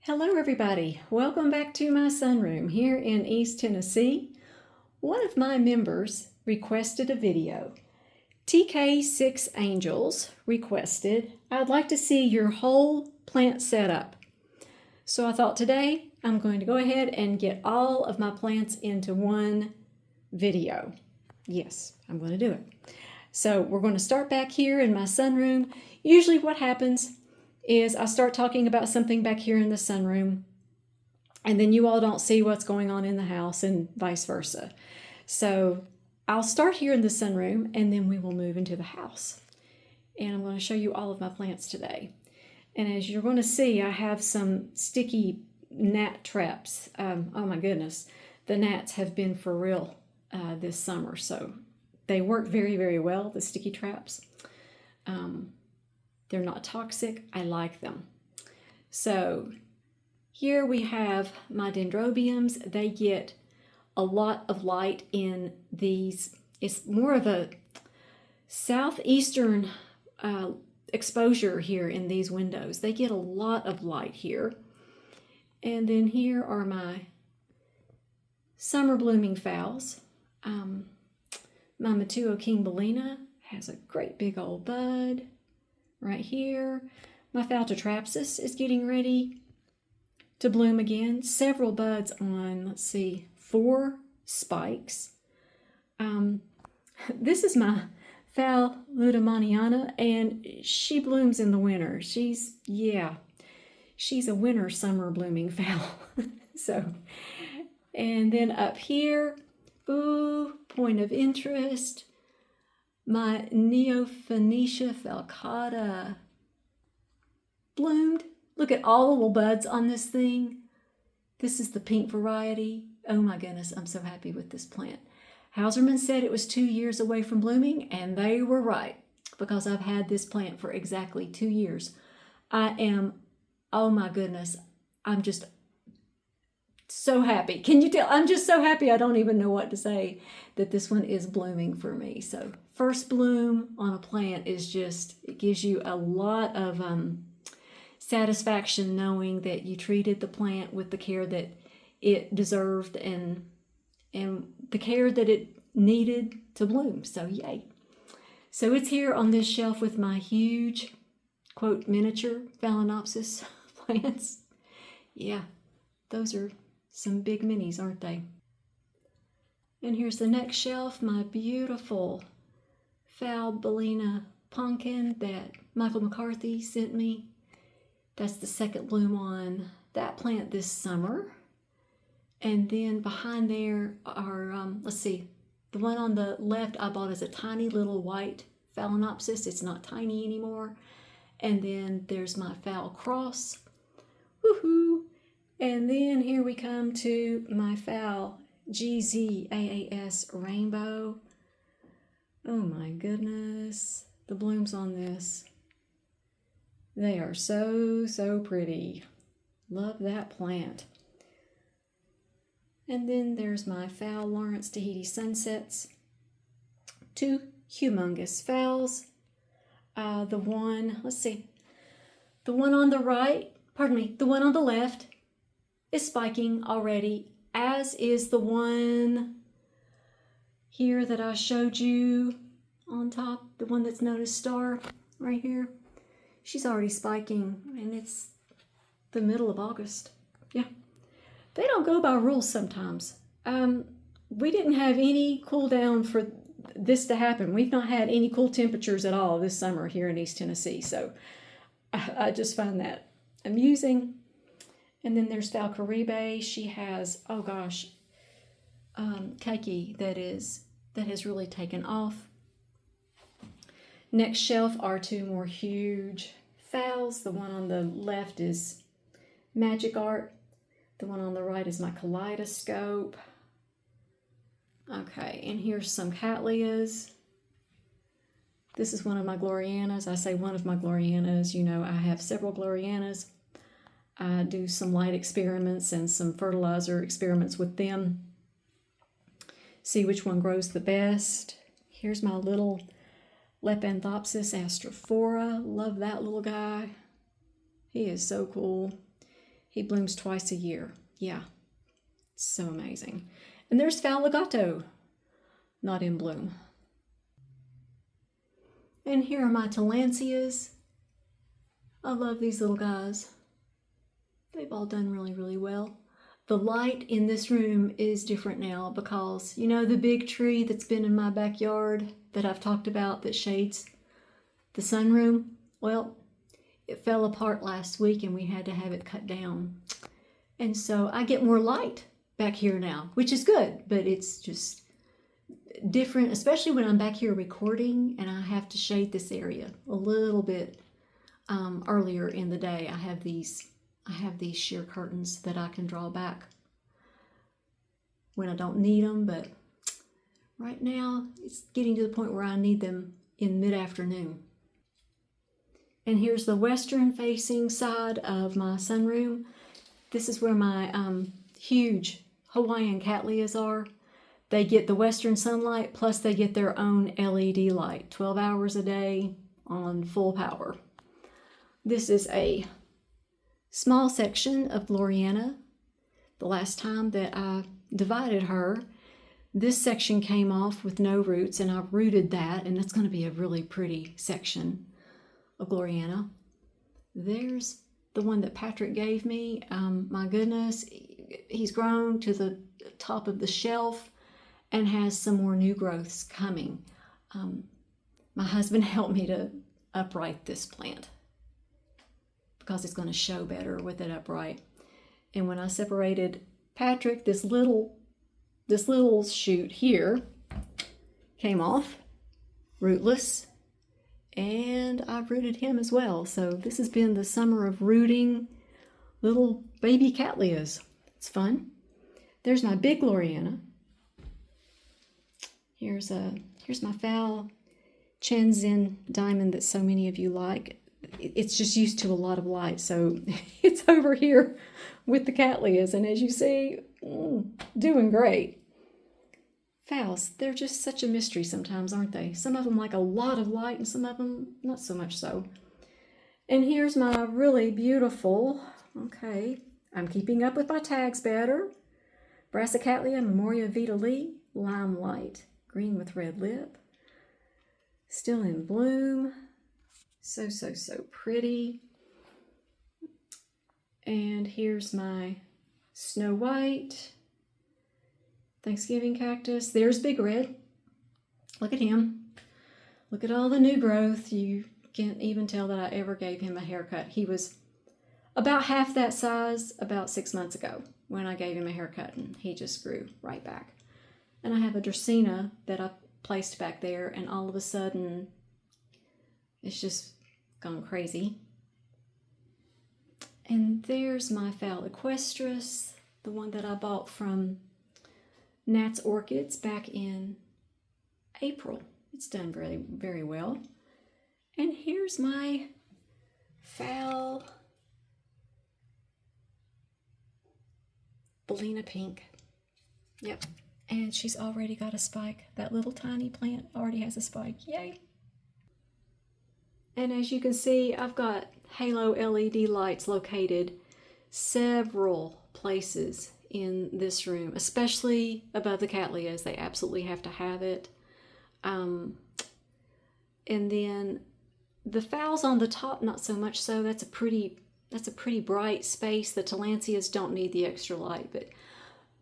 Hello everybody, welcome back to my sunroom here in East Tennessee. One of my members requested a video. tksixangels requested, I'd like to see your whole plant setup. So I thought today I'm going to go ahead and get all of my plants into one video. Yes, I'm going to do it. So we're going to start back here in my sunroom. Usually what happens is I start talking about something back here in the sunroom, and then you all don't see what's going on in the house and vice versa. So I'll start here in the sunroom and then we will move into the house. And I'm going to show you all of my plants today. And as you're going to see, I have some sticky gnat traps. Oh my goodness, the gnats have been for real this summer. So they work very, very well, the sticky traps. They're not toxic. I like them. So here we have my Dendrobiums. They get a lot of light in these. It's more of a southeastern exposure here in these windows. They get a lot of light here. And then here are my summer blooming phals. My Matuo Kingbellina has a great big old bud. Right here, my Phaltotrapsis is getting ready to bloom again. Several buds on, let's see, 4 spikes. This is my Phal Ludemaniana, and she blooms in the winter. She's a winter summer blooming phal. And then up here, point of interest. My Neophonetia falcata bloomed. Look at all the little buds on this thing. This is the pink variety. Oh my goodness, I'm so happy with this plant. Hauserman said it was 2 years away from blooming, and they were right, because I've had this plant for exactly 2 years. Oh my goodness, I'm just so happy. Can you tell? I'm just so happy I don't even know what to say that this one is blooming for me. So first bloom on a plant is just, it gives you a lot of satisfaction knowing that you treated the plant with the care that it deserved and the care that it needed to bloom. So yay. So it's here on this shelf with my huge, quote, miniature Phalaenopsis plants. Yeah, those are some big minis, aren't they? And here's the next shelf, my beautiful Phal pumpkin that Michael McCarthy sent me. That's the second bloom on that plant this summer. And then behind there are, let's see, the one on the left I bought as a tiny little white Phalaenopsis. It's not tiny anymore. And then there's my Phal cross. Woohoo! And then here we come to my Phal GZAAS rainbow. Oh my goodness, the blooms on this. They are so, so pretty. Love that plant. And then there's my Phal Lawrence Tahiti Sunsets. 2 humongous phals. The one on the right, the one on the left is spiking already, as is the one here that I showed you on top, the one that's known as Star right here. She's already spiking, and it's the middle of August. Yeah, they don't go by rules sometimes. We didn't have any cool down for this to happen. We've not had any cool temperatures at all this summer here in East Tennessee, so I just find that amusing. And then there's Phal Caribe. She has, oh gosh, cacti that has really taken off. Next shelf are 2 more huge phals. The one on the left is Magic Art. The one on the right is my Kaleidoscope. Okay, and here's some Cattleyas. This is one of my Glorianas. I say one of my Glorianas. You know, I have several Glorianas. I do some light experiments and some fertilizer experiments with them. See which one grows the best. Here's my little Lepanthopsis astrophora. Love that little guy. He is so cool. He blooms twice a year. Yeah, so amazing. And there's phals, not in bloom. And here are my tillandsias. I love these little guys. They've all done really, really well. The light in this room is different now because, you know, the big tree that's been in my backyard that I've talked about that shades the sunroom? Well, it fell apart last week and we had to have it cut down. And so I get more light back here now, which is good, but it's just different, especially when I'm back here recording and I have to shade this area a little bit earlier in the day. I have these sheer curtains that I can draw back when I don't need them, but right now it's getting to the point where I need them in mid-afternoon. And here's the western facing side of my sunroom. This is where my huge Hawaiian Cattleyas are. They get the western sunlight, plus they get their own LED light, 12 hours a day on full power. This is a small section of Gloriana. The last time that I divided her, this section came off with no roots, and I rooted that, and that's going to be a really pretty section of Gloriana. There's the one that Patrick gave me. My goodness, he's grown to the top of the shelf and has some more new growths coming. My husband helped me to upright this plant because it's going to show better with it upright. And when I separated Patrick, this little shoot here came off, rootless, and I've rooted him as well. So this has been the summer of rooting little baby Cattleyas. It's fun. There's my big Gloriana. Here's my phal Chenzen diamond that so many of you like. It's just used to a lot of light, so it's over here with the Cattleyas, and as you see, doing great. Phals, they're just such a mystery sometimes, aren't they? Some of them like a lot of light, and some of them not so much so. And here's my really beautiful, I'm keeping up with my tags better. Brassicatlia Memoria Vita Lee, Limelight, green with red lip. Still in bloom. So pretty. And here's my Snow White Thanksgiving cactus. There's Big Red. Look at him. Look at all the new growth. You can't even tell that I ever gave him a haircut. He was about half that size about 6 months ago when I gave him a haircut, and he just grew right back. And I have a Dracaena that I placed back there, and all of a sudden it's just gone crazy. And there's my phal equestris, the one that I bought from Gnats Orchids back in April. It's done very, very well. And here's my phal Bellina Pink. Yep. And she's already got a spike. That little tiny plant already has a spike. Yay! And as you can see, I've got halo LED lights located several places in this room, especially above the Cattleyas. They absolutely have to have it. And then the phals on the top, not so much so. That's a pretty bright space. The tillandsias don't need the extra light, but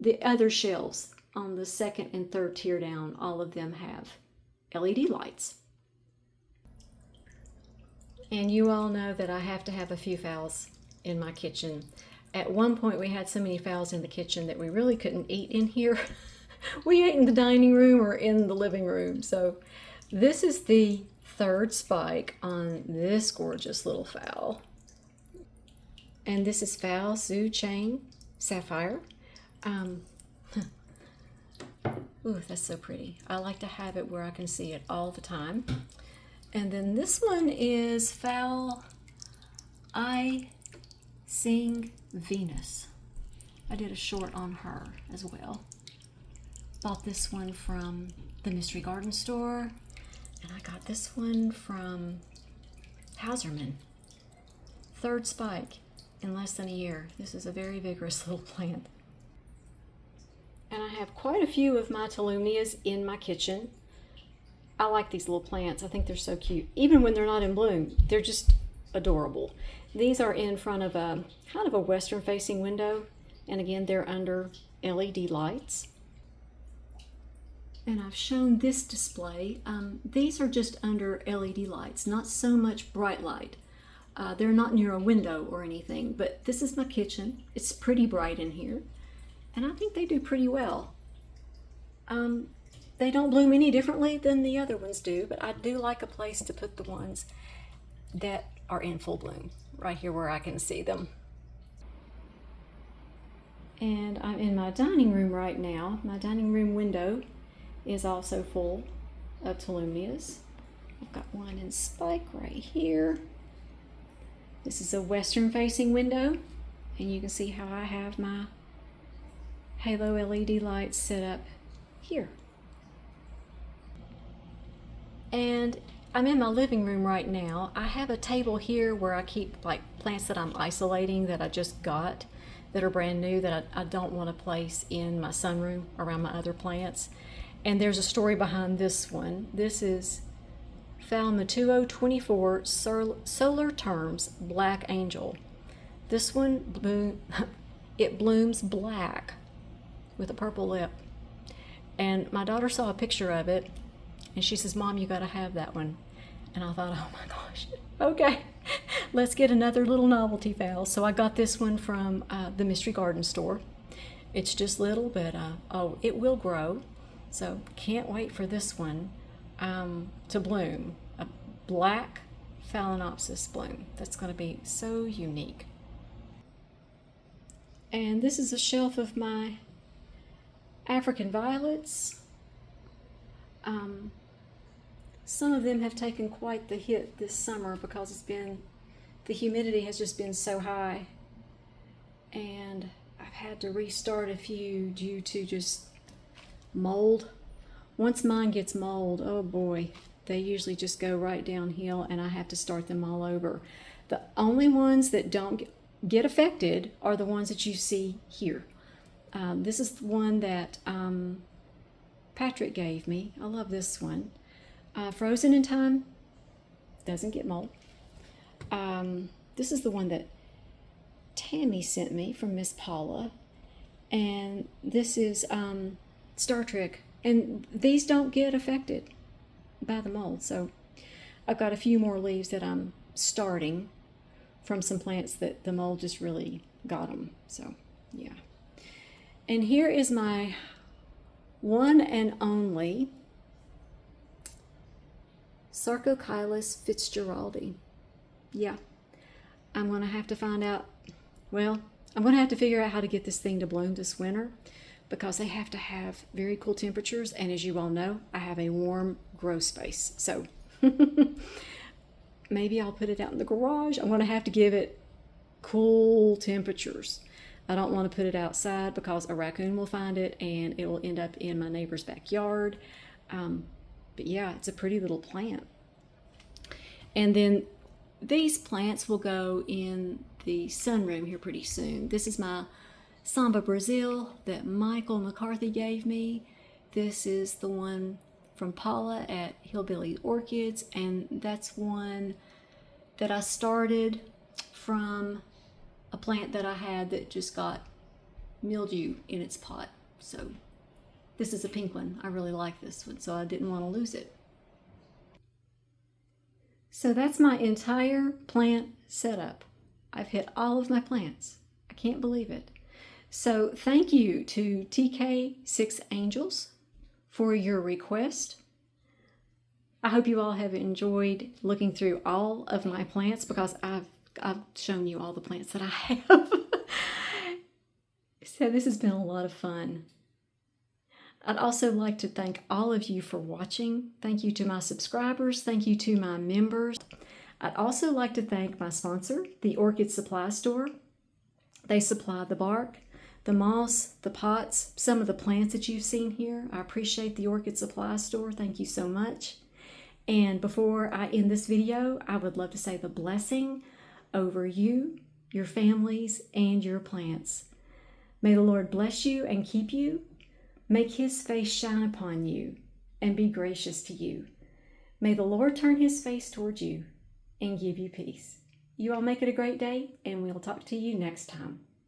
the other shelves on the second and third tier down, all of them have LED lights. And you all know that I have to have a few phals in my kitchen. At one point we had so many phals in the kitchen that we really couldn't eat in here. We ate in the dining room or in the living room. So this is the third spike on this gorgeous little phal. And this is phal Zoo Chain Sapphire. Ooh, that's so pretty. I like to have it where I can see it all the time. And then this one is phal I Sing Venus. I did a short on her as well. Bought this one from the Mystery Garden Store, and I got this one from Hauserman. Third spike. in less than a year. This is a very vigorous little plant. And I have quite a few of my Tolumnias in my kitchen. I like these little plants. I think they're so cute. Even when they're not in bloom, they're just adorable. These are in front of a kind of a western facing window. And again, they're under LED lights. And I've shown this display. These are just under LED lights, not so much bright light. They're not near a window or anything, but this is my kitchen. It's pretty bright in here, and I think they do pretty well. They don't bloom any differently than the other ones do, but I do like a place to put the ones that are in full bloom, right here where I can see them. And I'm in my dining room right now. My dining room window is also full of Tolumnias. I've got one in spike right here. This is a western facing window, and you can see how I have my halo LED lights set up here. And I'm in my living room right now. I have a table here where I keep like plants that I'm isolating that I just got that are brand new that I don't want to place in my sunroom around my other plants. And there's a story behind this one. This is Falmatuo 24 Solar Terms Black Angel. This one, it blooms black with a purple lip. And my daughter saw a picture of it and she says, "Mom, you gotta have that one." And I thought, oh my gosh, okay, let's get another little novelty phals. So I got this one from the Mystery Garden store. It's just little, but oh, it will grow. So can't wait for this one to bloom. A black Phalaenopsis bloom. That's going to be so unique. And this is a shelf of my African violets. Some of them have taken quite the hit this summer because the humidity has just been so high. And I've had to restart a few due to just mold. Once mine gets mold, oh boy, they usually just go right downhill and I have to start them all over. The only ones that don't get affected are the ones that you see here. This is the one that Patrick gave me. I love this one. Frozen in time, doesn't get mold. This is the one that Tammy sent me from Miss Paula, and this is Star Trek, and these don't get affected by the mold. So I've got a few more leaves that I'm starting from some plants that the mold just really got them. So yeah. And here is my one and only Sarcochilus Fitzgeraldi. Yeah, I'm going to have to find out, well, I'm going to have to figure out how to get this thing to bloom this winter because they have to have very cool temperatures, and as you all know, I have a warm grow space. So maybe I'll put it out in the garage. I'm going to have to give it cool temperatures. I don't want to put it outside because a raccoon will find it and it will end up in my neighbor's backyard. But yeah, it's a pretty little plant. And then these plants will go in the sunroom here pretty soon. This is my Samba Brazil that Michael McCarthy gave me. This is the one from Paula at Hillbilly Orchids, and that's one that I started from a plant that I had that just got mildew in its pot. So this is a pink one. I really like this one, so I didn't want to lose it. So that's my entire plant setup. I've hit all of my plants. I can't believe it. So thank you to tksixangels for your request. I hope you all have enjoyed looking through all of my plants because I've shown you all the plants that I have. So this has been a lot of fun. I'd also like to thank all of you for watching. Thank you to my subscribers. Thank you to my members. I'd also like to thank my sponsor, the Orchid Supply Store. They supply the bark, the moss, the pots, some of the plants that you've seen here. I appreciate the Orchid Supply Store. Thank you so much. And before I end this video, I would love to say the blessing over you, your families, and your plants. May the Lord bless you and keep you, make his face shine upon you, and be gracious to you. May the Lord turn his face towards you and give you peace. You all make it a great day, and we'll talk to you next time.